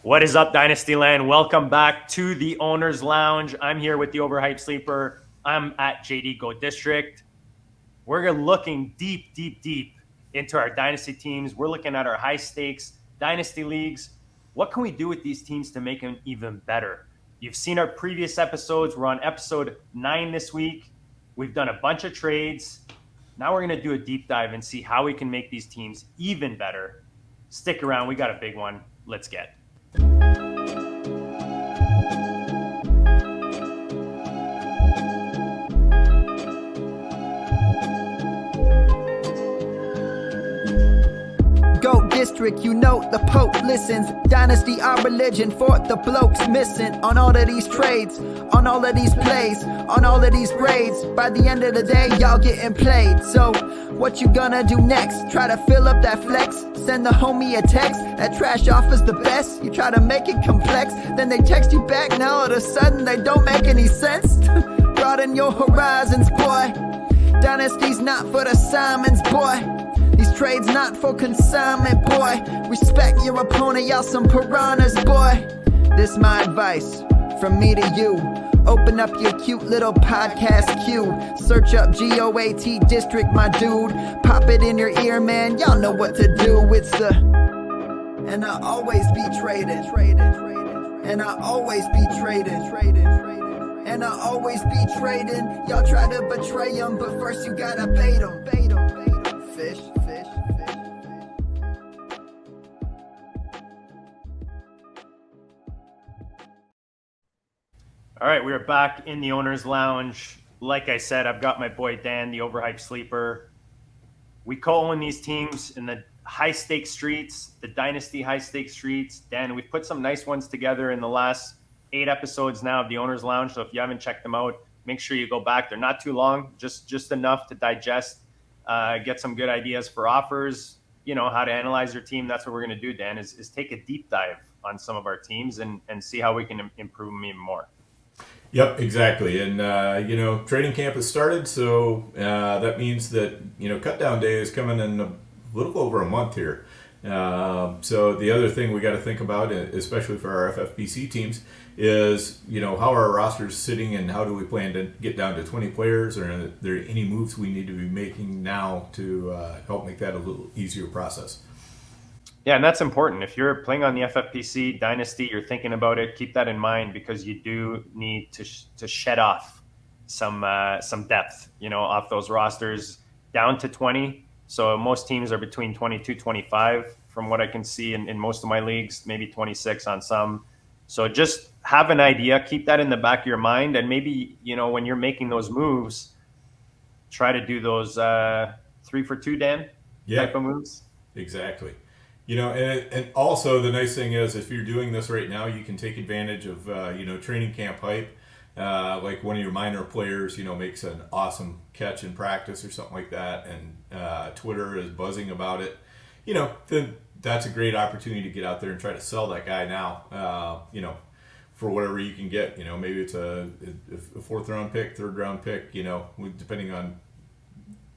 What is up, Dynasty Land? Welcome back to the Owner's Lounge. I'm here with the Overhyped Sleeper. I'm at JD Go District. We're looking deep into our Dynasty teams. We're looking at our high stakes Dynasty leagues. What can we do with these teams to make them even better? You've seen our previous episodes. We're on episode 9 this week. We've done a bunch of trades. Now we're going to do a deep dive and see how we can make these teams even better. Stick around. We got a big one. Let's get. Go district, you know the Pope listens. Dynasty, our religion, for the blokes missing. On all of these trades, on all of these plays, on all of these grades. By the end of the day, y'all getting played. So, what you gonna do next? Try to fill up that flex? Send the homie a text? That trash offer's the best? You try to make it complex, then they text you back. Now all of a sudden they don't make any sense. Broaden your horizons, boy. Dynasty's not for the Simons, boy. These trades not for consignment, boy. Respect your opponent, y'all some piranhas, boy. This my advice, from me to you. Open up your cute little podcast queue. Search up GOAT District, my dude. Pop it in your ear, man, y'all know what to do. It's the... And I always be trading. And I always be trading. And I always be trading. Y'all try to betray them, but first you gotta bait them. Fish. All right, we are back in the Owner's Lounge. Like I said, I've got my boy Dan, the Overhyped Sleeper. We co-own these teams in the high-stakes streets, the Dynasty high-stakes streets. Dan, we've put some nice ones together in the last 8 episodes now of the Owner's Lounge, so if you haven't checked them out, make sure you go back. They're not too long, just enough to digest, get some good ideas for offers, you know, how to analyze your team. That's what we're going to do, Dan, is take a deep dive on some of our teams and see how we can improve them even more. Yep, exactly. And, training camp has started, so that means that, cut down day is coming in a little over a month here. So the other thing we got to think about, especially for our FFPC teams, is, how are our rosters sitting and how do we plan to get down to 20 players? Or are there any moves we need to be making now to help make that a little easier process? Yeah, and that's important. If you're playing on the FFPC Dynasty, you're thinking about it, keep that in mind because you do need to shed off some depth, off those rosters down to 20. So most teams are between 22, 25 from what I can see in most of my leagues, maybe 26 on some. So just have an idea, keep that in the back of your mind, and maybe, when you're making those moves, try to do those 3 for 2, Dan, type of moves. Exactly. And also the nice thing is if you're doing this right now, you can take advantage of, training camp hype. Like one of your minor players, makes an awesome catch in practice or something like that. And Twitter is buzzing about it. Then that's a great opportunity to get out there and try to sell that guy now, for whatever you can get. Maybe it's a 4th round pick, 3rd round pick, depending on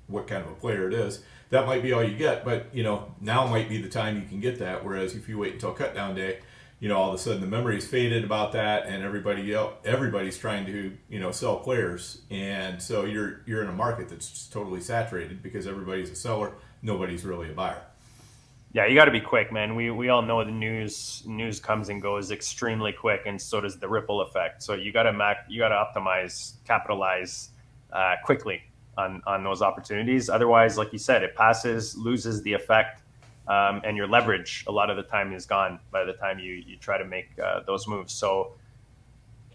what kind of a player it is. That might be all you get, but now might be the time you can get that. Whereas if you wait until cut down day, all of a sudden the memory's faded about that, and everybody's trying to sell players, and so you're in a market that's just totally saturated because everybody's a seller, nobody's really a buyer. Yeah, you got to be quick, man. We all know the news comes and goes extremely quick, and so does the ripple effect. So you got to optimize, capitalize quickly on those opportunities. Otherwise, like you said, it passes, loses the effect, and your leverage a lot of the time is gone by the time you try to make those moves. So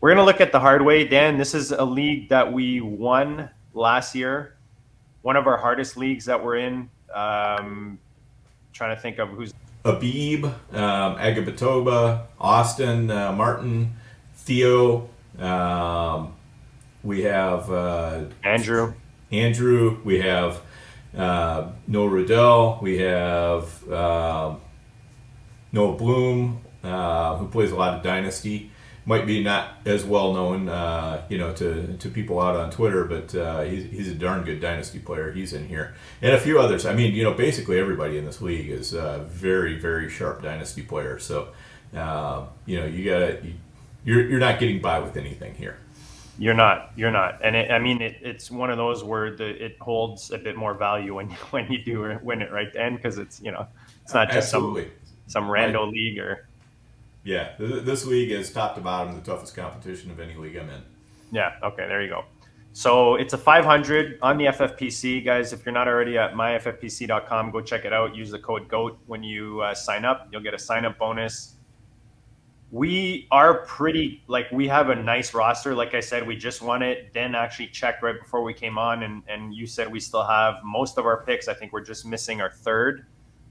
we're going to look at the hard way. Dan, this is a league that we won last year, one of our hardest leagues that we're in. Trying to think of who's... Abib, Agabatoba, Austin, Martin, Theo, we have... Andrew, we have Noah Riddell, we have Noah Bloom, who plays a lot of Dynasty. Might be not as well known, to people out on Twitter, but he's a darn good Dynasty player. He's in here, and a few others. I mean, basically everybody in this league is a very, very sharp Dynasty player. So You're not getting by with anything here. You're not, and it's one of those where it holds a bit more value when you do win it right then, because it's not just Absolutely. some rando league or. Yeah, this league is top to bottom the toughest competition of any league I'm in. Yeah. Okay. There you go. So it's a 500 on the FFPC, guys. If you're not already at myffpc.com, go check it out. Use the code GOAT when you sign up. You'll get a sign up bonus. We are we have a nice roster. Like I said, we just won it. Dan actually checked right before we came on, and you said we still have most of our picks. I think we're just missing our third.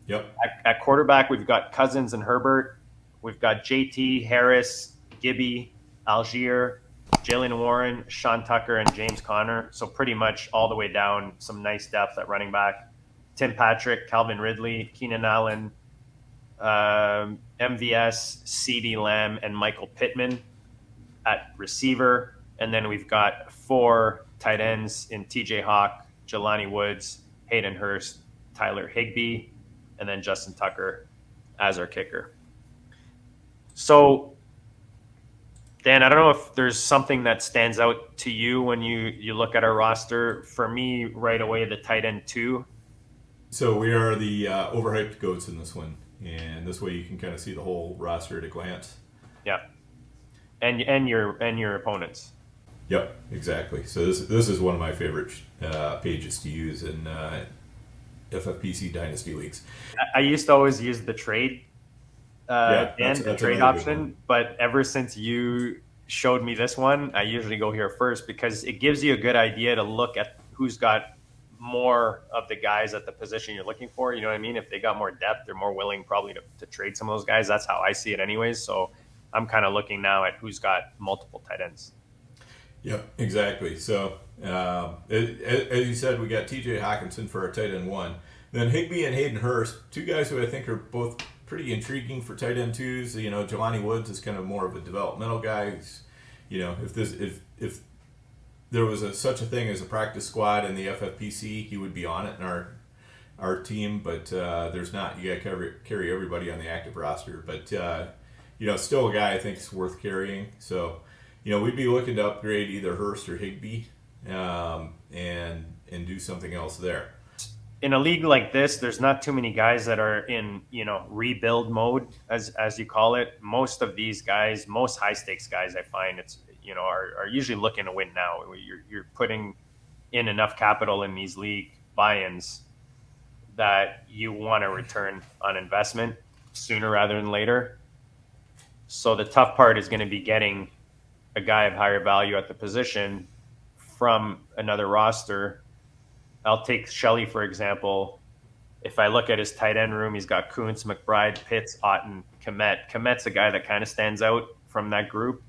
Yep. At quarterback, we've got Cousins and Herbert. We've got JT, Harris, Gibby, Algier, Jalen Warren, Sean Tucker, and James Conner. So pretty much all the way down, some nice depth at running back. Tim Patrick, Calvin Ridley, Keenan Allen, MVS, CeeDee Lamb, and Michael Pittman at receiver. And then we've got 4 tight ends in TJ Hawk, Jelani Woods, Hayden Hurst, Tyler Higbee, and then Justin Tucker as our kicker. So, Dan, I don't know if there's something that stands out to you when you look at our roster. For me, right away, the tight end 2. So we are the overhyped goats in this one, and this way you can kind of see the whole roster at a glance. Yeah, and your opponents. Yep, exactly. So this is one of my favorite pages to use in FFPC Dynasty leagues. I used to always use the trade. The trade option, but ever since you showed me this one, I usually go here first because it gives you a good idea to look at who's got more of the guys at the position you're looking for. You know what I mean? If they got more depth, they're more willing probably to trade some of those guys. That's how I see it anyways. So I'm kind of looking now at who's got multiple tight ends. Yep, exactly. So as you said, we got TJ Hawkinson for our tight end 1. Then Higbee and Hayden Hurst, 2 guys who I think are both pretty intriguing for tight end 2s. Jelani Woods is kind of more of a developmental guy. If there was such a thing as a practice squad in the FFPC, he would be on it in our team. But there's not. You got to carry everybody on the active roster. But still a guy I think is worth carrying. So we'd be looking to upgrade either Hurst or Higbee, and do something else there. In a league like this, there's not too many guys that are in, rebuild mode, as you call it. Most of these guys, most high stakes guys, I find are usually looking to win now. You're putting in enough capital in these league buy-ins that you want a return on investment sooner rather than later. So the tough part is going to be getting a guy of higher value at the position from another roster. I'll take Shelley, for example. If I look at his tight end room, he's got Kuntz, McBride, Pitts, Otten, Komet. Komet's a guy that kind of stands out from that group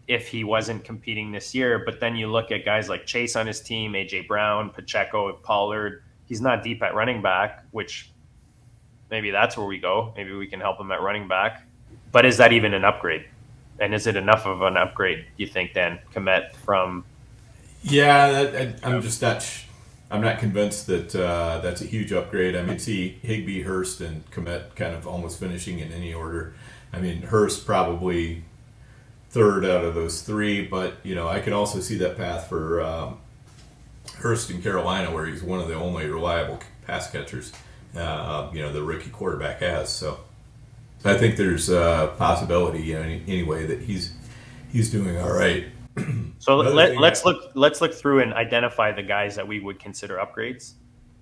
if he wasn't competing this year. But then you look at guys like Chase on his team, A.J. Brown, Pacheco, Pollard. He's not deep at running back, which maybe that's where we go. Maybe we can help him at running back. But is that even an upgrade? And is it enough of an upgrade, do you think, Dan, Komet from... Yeah, I'm not convinced that that's a huge upgrade. I mean, see Higbee, Hurst, and Komet kind of almost finishing in any order. I mean, Hurst probably third out of those 3, but I can also see that path for Hurst in Carolina, where he's one of the only reliable pass catchers the rookie quarterback has. So I think there's a possibility anyway that he's doing all right. So let's look through and identify the guys that we would consider upgrades.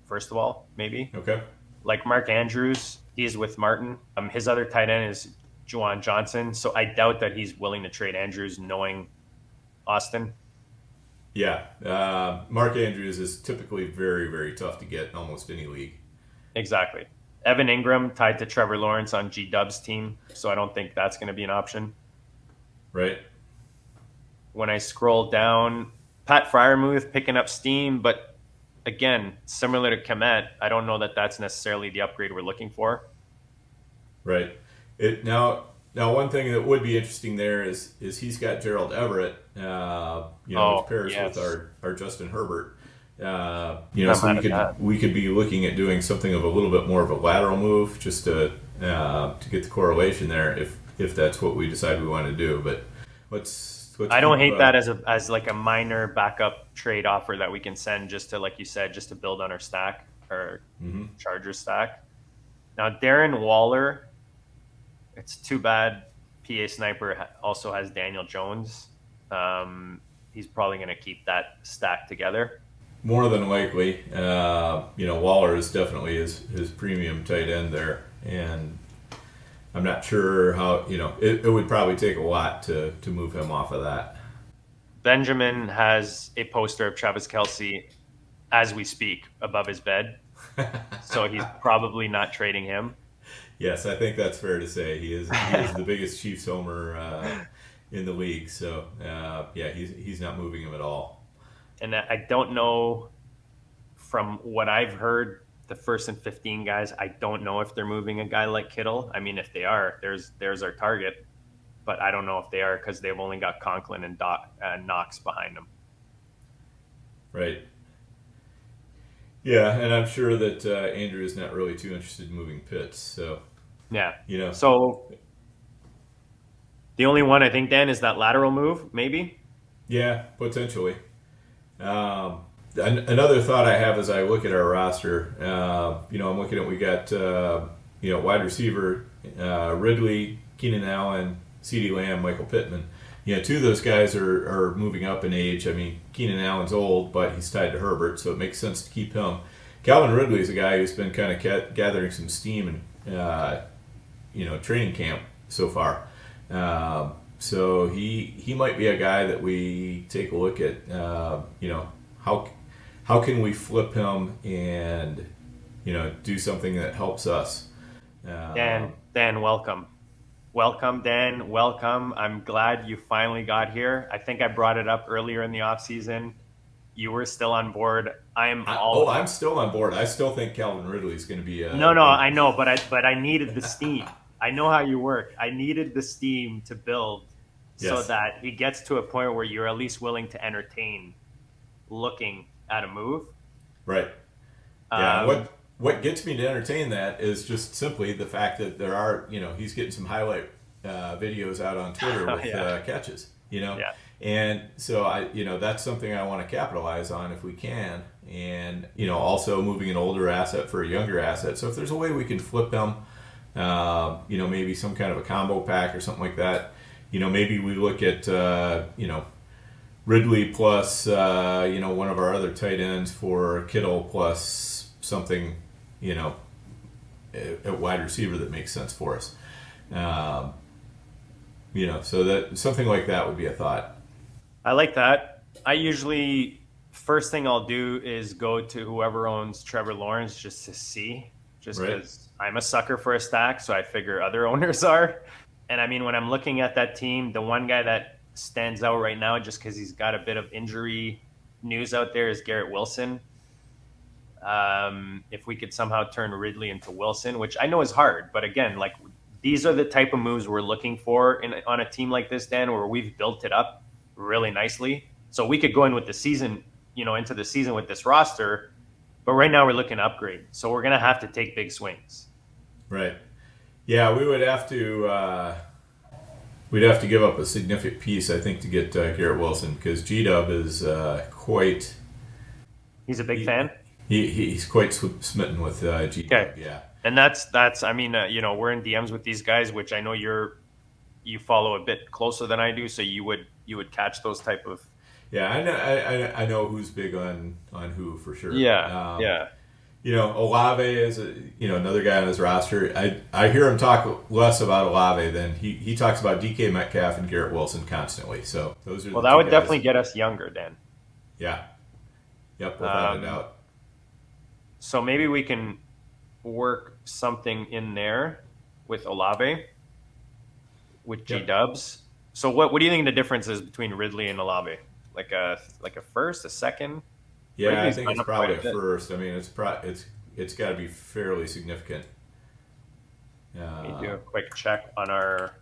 First of all, maybe. Okay. Like Mark Andrews, he's with Martin. His other tight end is Juwan Johnson. So I doubt that he's willing to trade Andrews, knowing Austin. Yeah, Mark Andrews is typically very, very tough to get in almost any league. Exactly. Evan Ingram tied to Trevor Lawrence on G-Dub's team, so I don't think that's going to be an option. Right. When I scroll down, Pat Freiermuth picking up steam, but again, similar to Komet, I don't know that that's necessarily the upgrade we're looking for. Right. Now one thing that would be interesting there is he's got Gerald Everett, which pairs with our Justin Herbert. So we could be looking at doing something of a little bit more of a lateral move, just to to get the correlation there if that's what we decide we want to do. But let's I don't keep, hate that as like a minor backup trade offer that we can send just to, like you said, just to build on our stack, our Charger stack. Now Darren Waller, it's too bad PA Sniper also has Daniel Jones. He's probably going to keep that stack together. more than likely. Waller is definitely his premium tight end there, and I'm not sure how, it would probably take a lot to move him off of that. Benjamin has a poster of Travis Kelce as we speak above his bed. So he's probably not trading him. Yes, I think that's fair to say. He is the biggest Chiefs homer in the league. So, he's not moving him at all. And I don't know, from what I've heard, the first and 15 guys, I don't know if they're moving a guy like Kittle. I mean, if they are, there's our target. But I don't know if they are because they've only got Conklin and Knox behind them. Right. Yeah, and I'm sure that Andrew is not really too interested in moving Pitts. So, yeah. So the only one I think, Dan, is that lateral move, maybe? Yeah, potentially. Another thought I have as I look at our roster, I'm looking at, we got, wide receiver, Ridley, Keenan Allen, CeeDee Lamb, Michael Pittman. Two of those guys are moving up in age. I mean, Keenan Allen's old, but he's tied to Herbert, so it makes sense to keep him. Calvin Ridley is a guy who's been kind of gathering some steam in, training camp so far. So he might be a guy that we take a look at. How can we flip him and do something that helps us? Dan, welcome. Welcome, Dan. Welcome. I'm glad you finally got here. I think I brought it up earlier in the off season. You were still on board. I'm still on board. I still think Calvin Ridley is going to be. No, I know, but I needed the steam. I know how you work. I needed the steam to build, so that he gets to a point where you're at least willing to entertain looking at a move. Right. Yeah. What gets me to entertain that is just simply the fact that there are, he's getting some highlight videos out on Twitter with catches, Yeah. And so that's something I want to capitalize on if we can. And, also moving an older asset for a younger asset. So if there's a way we can flip them, maybe some kind of a combo pack or something like that, maybe we look at, Ridley plus, one of our other tight ends for Kittle plus something, at wide receiver that makes sense for us. So that something like that would be a thought. I like that. I usually, first thing I'll do is go to whoever owns Trevor Lawrence just to see, because I'm a sucker for a stack, so I figure other owners are. And I mean, when I'm looking at that team, the one guy that stands out right now, just because he's got a bit of injury news out there, is Garrett Wilson. If we could somehow turn Ridley into Wilson, which I know is hard, but again, like, these are the type of moves we're looking for on a team like this, Dan, where we've built it up really nicely. So we could go in with the season, into the season with this roster, but right now we're looking to upgrade. So we're going to have to take big swings. Right. Yeah, we would have to, give up a significant piece, I think, to get Garrett Wilson, because G-Dub is quite... He's a big fan? He's quite smitten with G-Dub, okay. Yeah. And that's I mean, we're in DMs with these guys, which I know you follow a bit closer than I do, so you would catch those type of. Yeah, I know who's big on who for sure. Yeah, Olave is another guy on his roster. I hear him talk less about Olave than he talks about DK Metcalf and Garrett Wilson constantly. So those are that would definitely get us younger, Dan. Yeah. Yep, without a doubt. So maybe we can work something in there with Olave, with G-Dubs. So what do you think the difference is between Ridley and Olave? Like a first, a second? Yeah, Ridley's I think it's probably a first. I mean, it's got to be fairly significant. Let me do a quick check on our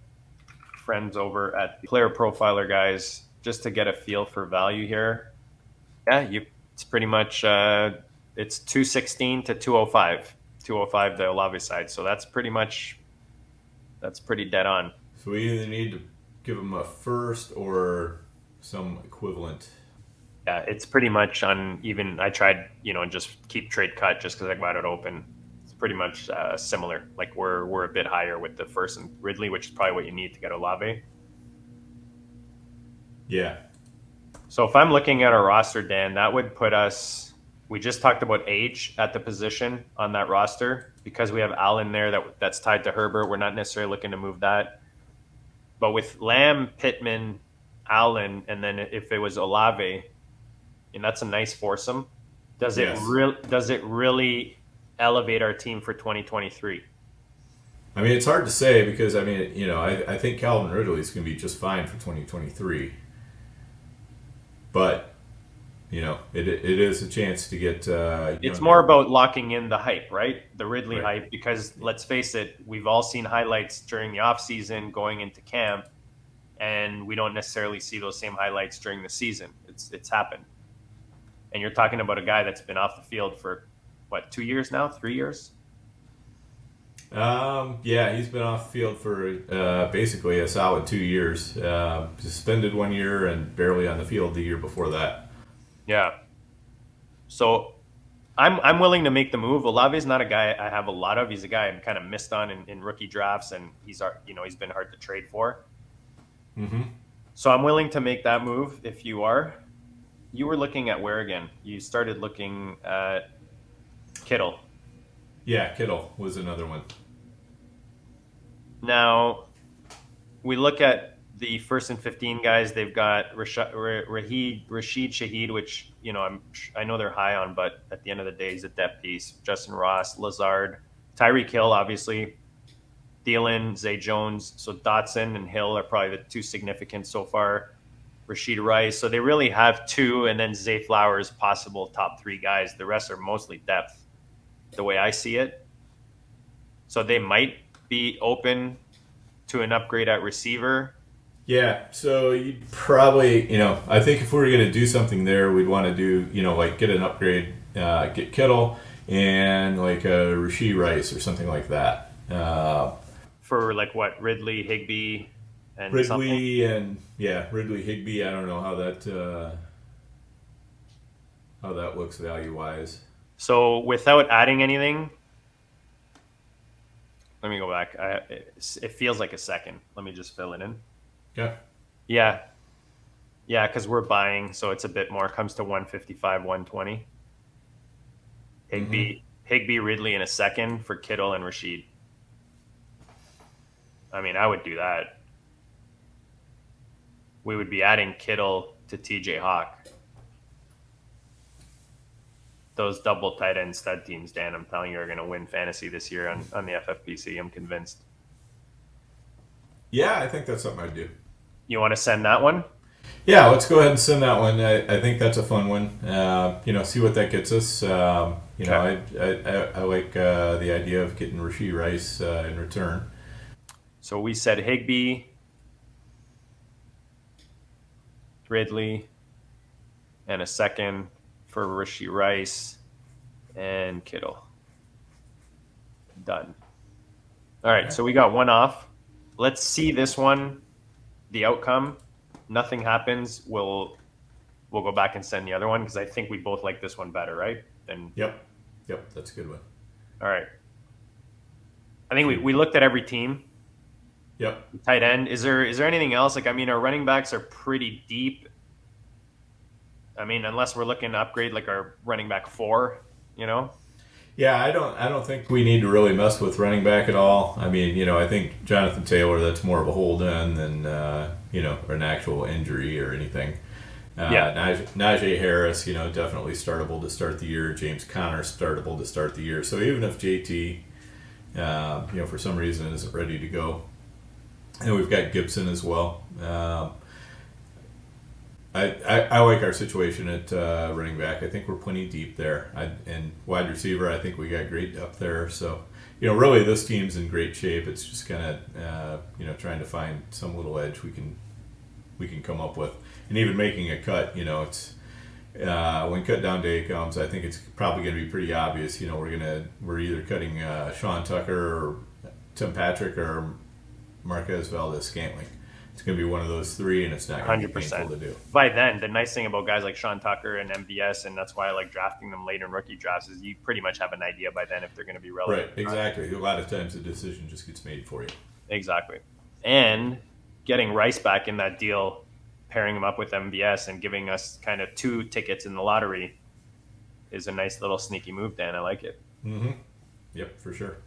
friends over at the Player Profiler guys, just to get a feel for value here. Yeah, it's pretty much it's 216 to 205. 205 the Olave side, so that's pretty much That's pretty dead on. So we either need to give him a first or some equivalent. Yeah, it's pretty much on even. I tried, just keep trade cut just because I got it open. It's pretty much similar. Like we're a bit higher with the first and Ridley, which is probably what you need to get Olave. Yeah. So if I'm looking at our roster, Dan, that would put us. We just talked about age at the position on that roster because we have Allen there that's tied to Herbert. We're not necessarily looking to move that. But with Lamb, Pittman, Allen, and then if it was Olave, and that's a nice foursome. Does it really elevate our team for 2023? I mean, it's hard to say because I think Calvin Ridley is going to be just fine for 2023. But it is a chance to get. It's more about locking in the hype, right? The Ridley Right. hype, because let's face it, we've all seen highlights during the offseason going into camp, and we don't necessarily see those same highlights during the season. It's happened. And you're talking about a guy that's been off the field for, what, 2 years now? 3 years? Yeah, he's been off the field for basically a solid 2 years. Suspended 1 year and barely on the field the year before that. Yeah. So I'm willing to make the move. Olave's not a guy I have a lot of. He's a guy I'm kind of missed on in rookie drafts, and he's been hard to trade for. Mm-hmm. So I'm willing to make that move if you are. You were looking at where again? You started looking at Kittle. Yeah, Kittle was another one. Now, we look at the first and 15 guys. They've got Rashid Shaheed, which I know they're high on, but at the end of the day, he's a depth piece. Justin Ross, Lazard, Tyreek Hill, obviously, Thielen, Zay Jones. So Dotson and Hill are probably the two significant so far. Rashid Rice. So they really have two, and then Zay Flowers, possible top three guys. The rest are mostly depth, the way I see it. So they might be open to an upgrade at receiver. Yeah, so you'd probably, I think if we were going to do something there, we'd want to do, like get an upgrade, get Kittle and like a Rashid Rice or something like that. For like what, Ridley, Higbee, and Ridley something? Ridley, Higbee. I don't know how that looks value wise. So without adding anything, let me go back. It feels like a second. Let me just fill it in. Okay. Yeah, because we're buying, so it's a bit more. It comes to 155, 120. Higbee, Ridley in a second for Kittle and Rashid. I mean, I would do that. We would be adding Kittle to TJ Hawk. Those double tight end stud teams, Dan, I'm telling you, are going to win fantasy this year on the FFPC. I'm convinced. Yeah, I think that's something I'd do. You want to send that one? Yeah, let's go ahead and send that one. I think that's a fun one. See what that gets us. Okay. I like the idea of getting Rashid Rice in return. So we said Higbee, Ridley, and a second for Rashid Rice and Kittle. Done. All right, so we got one off. Let's see this one, the outcome. Nothing happens. We'll go back and send the other one because I think we both like this one better, right? Yep, that's a good one. All right. I think we looked at every team. Yep. Tight end. Is there anything else? Like, I mean, our running backs are pretty deep. I mean, unless we're looking to upgrade like our running back 4, Yeah, I don't think we need to really mess with running back at all. I mean, I think Jonathan Taylor, that's more of a hold in than an actual injury or anything. Najee Harris, definitely startable to start the year. James Conner startable to start the year. So even if JT, for some reason isn't ready to go, and we've got Gibson as well. I like our situation at running back. I think we're plenty deep there. And wide receiver, I think we got great depth there. So, really this team's in great shape. It's just kind of, trying to find some little edge we can come up with. And even making a cut, it's when cut down day comes, I think it's probably going to be pretty obvious. We're either cutting Sean Tucker or Tim Patrick or Marquez Valdez-Scantling. It's going to be one of those three, and it's not going to be 100%. painful to do. By then, the nice thing about guys like Sean Tucker and MVS, and that's why I like drafting them late in rookie drafts, is you pretty much have an idea by then if they're going to be relevant. Right, exactly. A lot of times the decision just gets made for you. Exactly. And getting Rice back in that deal, pairing him up with MVS and giving us kind of 2 tickets in the lottery is a nice little sneaky move, Dan. I like it. Mm-hmm. Yep, for sure.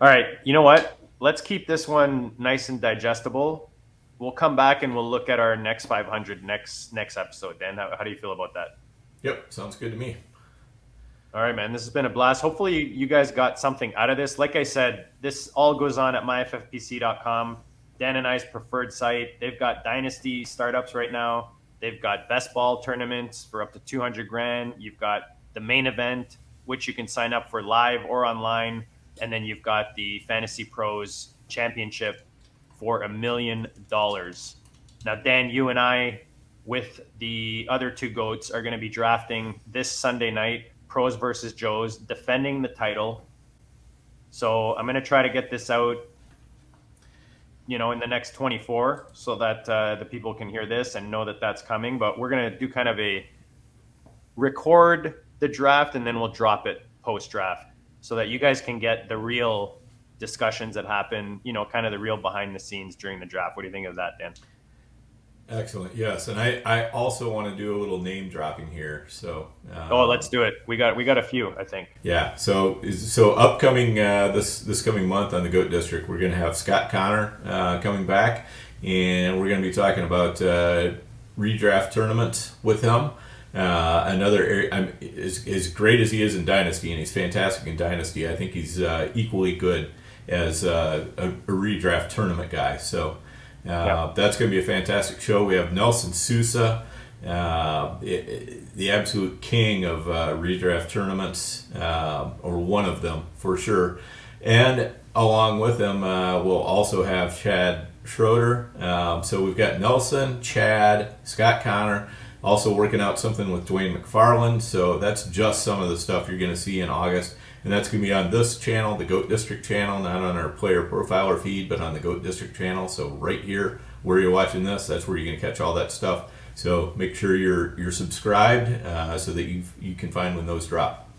All right. You know what? Let's keep this one nice and digestible. We'll come back and we'll look at our next 500 next episode. Dan, how do you feel about that? Yep, sounds good to me. All right, man. This has been a blast. Hopefully you guys got something out of this. Like I said, this all goes on at myffpc.com. Dan and I's preferred site. They've got Dynasty startups right now. They've got best ball tournaments for up to 200 grand. You've got the main event, which you can sign up for live or online. And then you've got the Fantasy Pros Championship for $1 million. Now, Dan, you and I, with the other 2 GOATs, are going to be drafting this Sunday night, Pros versus Joes, defending the title. So I'm going to try to get this out, in the next 24 so that the people can hear this and know that that's coming. But we're going to do kind of a record the draft and then we'll drop it post-draft so that you guys can get the real discussions that happen, kind of the real behind the scenes during the draft. What do you think of that, Dan? Excellent. Yes, and I also want to do a little name dropping here. So let's do it. We got a few, I think. Yeah. So upcoming this coming month on the GOAT District, we're going to have Scott Connor coming back, and we're going to be talking about redraft tournaments with him. Another area, as great as he is in Dynasty, and he's fantastic in Dynasty, I think he's equally good as a redraft tournament guy. So that's going to be a fantastic show. We have Nelson Sousa, the absolute king of redraft tournaments, or one of them for sure. And along with him, we'll also have Chad Schroeder. So we've got Nelson, Chad, Scott Connor, also working out something with Dwayne McFarland. So that's just some of the stuff you're going to see in August. And that's going to be on this channel, the GOAT District channel, not on our player profiler feed, but on the GOAT District channel. So right here, where you're watching this, that's where you're going to catch all that stuff. So make sure you're subscribed so that you can find when those drop.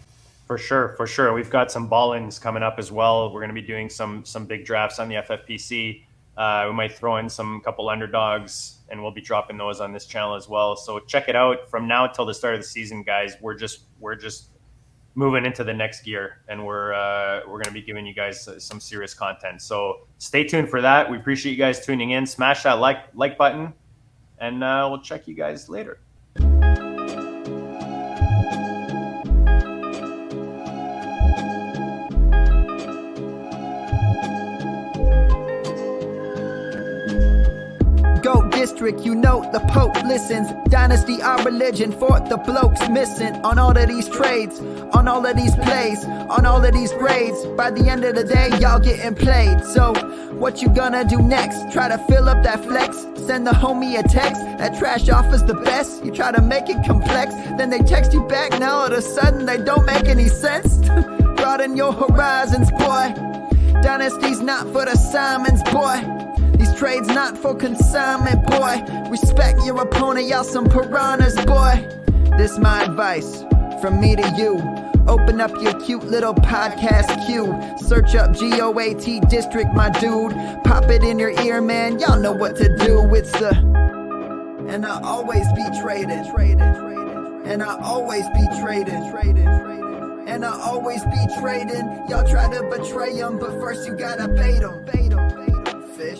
For sure. We've got some ball-ins coming up as well. We're going to be doing some big drafts on the FFPC. We might throw in some couple underdogs, and we'll be dropping those on this channel as well. So check it out. From now until the start of the season, guys, we're just moving into the next gear, and we're going to be giving you guys some serious content. So stay tuned for that. We appreciate you guys tuning in. Smash that like button, and we'll check you guys later. GOAT District, the Pope listens. Dynasty, our religion, for the blokes missing. On all of these trades, on all of these plays, on all of these grades. By the end of the day, y'all getting played. So, what you gonna do next? Try to fill up that flex? Send the homie a text. That trash offer's the best. You try to make it complex, then they text you back. Now all of a sudden, they don't make any sense. Broaden your horizons, boy. Dynasty's not for the Simons, boy. These trades not for consignment, boy. Respect your opponent, y'all some piranhas, boy. This my advice, from me to you. Open up your cute little podcast queue. Search up GOAT District, my dude. Pop it in your ear, man, y'all know what to do. It's the... And I always be traded. And I always be traded. And I always be trading. Y'all try to betray them, but first you gotta bait them. Fish.